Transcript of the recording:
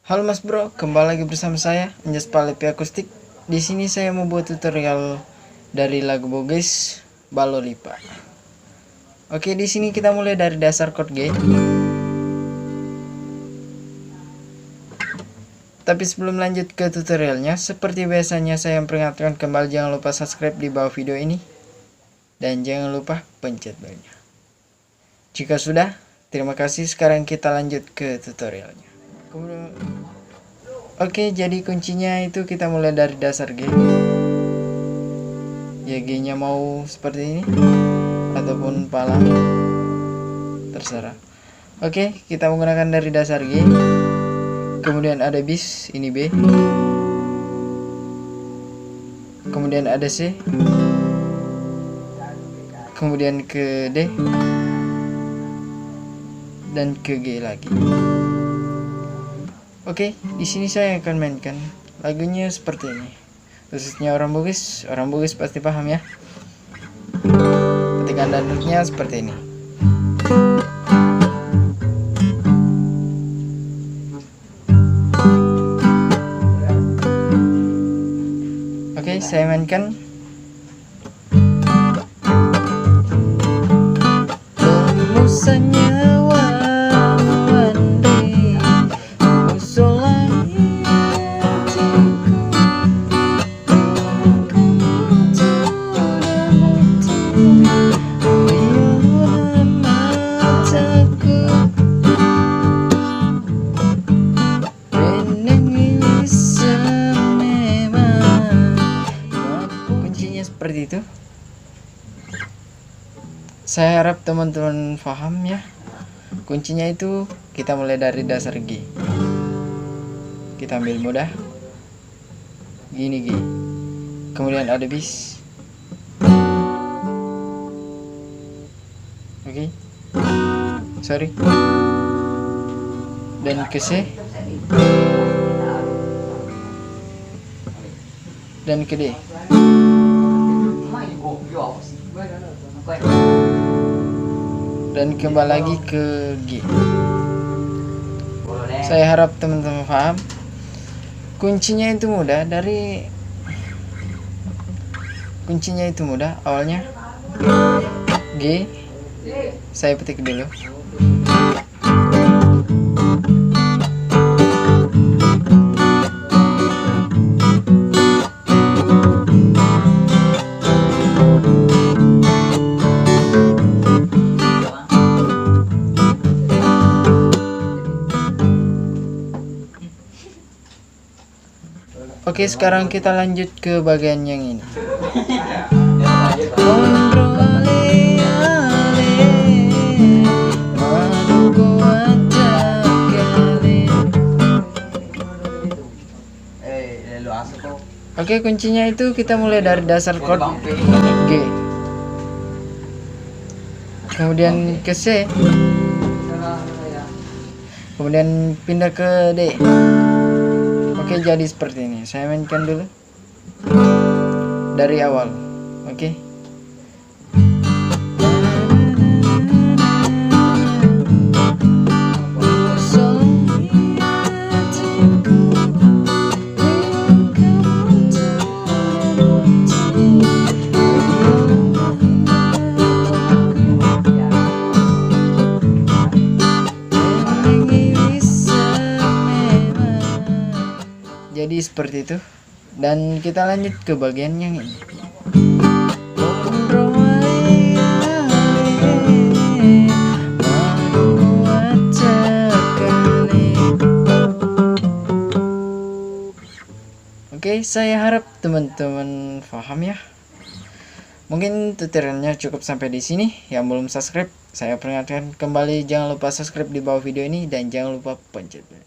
Halo Mas Bro, kembali lagi bersama saya Anjas Palepi Akustik. Di sini saya membuat tutorial dari lagu Bugis Balo Lipa. Oke, di sini kita mulai dari dasar chord G. Tapi sebelum lanjut ke tutorialnya, seperti biasanya saya memperingatkan kembali, jangan lupa subscribe di bawah video ini dan jangan lupa pencet belnya. Jika sudah, terima kasih. Sekarang kita lanjut ke tutorialnya. Oke, jadi kuncinya itu kita mulai dari dasar G. Ya, G nya mau seperti ini ataupun pala, terserah. Oke, kita menggunakan dari dasar G. Kemudian ada bis, ini B. Kemudian ada C. Kemudian ke D dan ke G lagi. Oke, di sini saya akan mainkan lagunya seperti ini. Khususnya orang Bugis pasti paham ya. Petikan dan notnya seperti ini. Oke, saya mainkan. Seperti itu. Saya harap teman-teman paham ya. Kuncinya itu kita mulai dari dasar G. Kita ambil mudah. Gini G. Kemudian ada bis. Oke. Sorry. Dan ke C. Dan ke D. Dan kembali lagi ke G. Saya harap teman-teman paham. Kuncinya itu mudah. Awalnya G. Saya petik dulu. Oke, sekarang kita lanjut ke bagian yang ini. Oke, kuncinya itu kita mulai dari dasar chord G. Kemudian ke C. Kemudian pindah ke D. Oke, jadi seperti ini. Saya mainkan dulu dari awal. Oke. Jadi seperti itu. Dan kita lanjut ke bagian yang ini. Oke, saya harap teman-teman paham ya. Mungkin tutorialnya cukup sampai di sini. Yang belum subscribe, saya peringatkan kembali, jangan lupa subscribe di bawah video ini dan jangan lupa pencet bel.